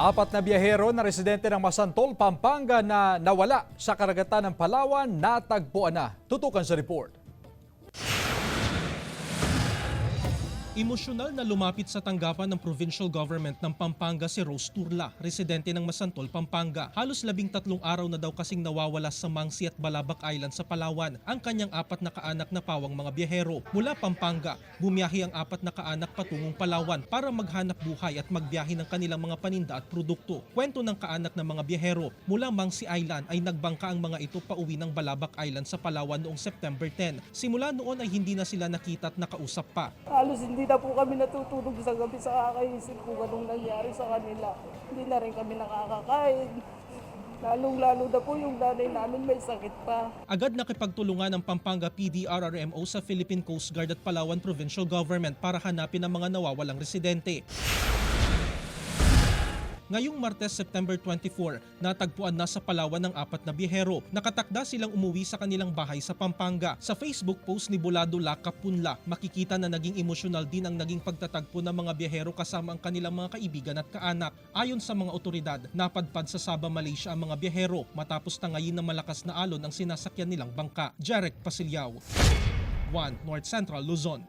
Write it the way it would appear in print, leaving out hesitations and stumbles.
Apat na biyahero na residente ng Masantol, Pampanga na nawala sa karagatan ng Palawan natagpuan na. Tutukan sa report. Emosyonal na lumapit sa tanggapan ng provincial government ng Pampanga si Rose Turla, residente ng Masantol, Pampanga. Halos 13 araw na daw kasing nawawala sa Mangsi at Balabac Island sa Palawan ang kanyang apat na kaanak na pawang mga biyahero. Mula Pampanga, bumiyahe ang apat na kaanak patungong Palawan para maghanap buhay at magbiyahe ng kanilang mga paninda at produkto. Kwento ng kaanak ng mga biyahero, mula Mangsi Island ay nagbangka ang mga ito pauwi ng Balabac Island sa Palawan noong September 10. Simula noon ay hindi na sila nakita at nakausap pa. Halos hindi na po kami natutulog sa gabi sa kakaisip kung anong nangyari sa kanila. Hindi na rin kami nakakakain. Lalong-lalo na po yung nanay namin may sakit pa. Agad nakipagtulungan ng Pampanga PDRRMO sa Philippine Coast Guard at Palawan Provincial Government para hanapin ang mga nawawalang residente. Ngayong Martes, September 24, natagpuan na sa Palawan ng apat na biyahero. Nakatakda silang umuwi sa kanilang bahay sa Pampanga. Sa Facebook post ni Bulado Laka Punla, makikita na naging emosyonal din ang naging pagtatagpo ng mga biyahero kasama ang kanilang mga kaibigan at kaanak. Ayon sa mga otoridad, napadpad sa Sabah, Malaysia ang mga biyahero matapos tangayin ng malakas na alon ang sinasakyan nilang bangka. Jarek Pasilyao, 1 North Central Luzon.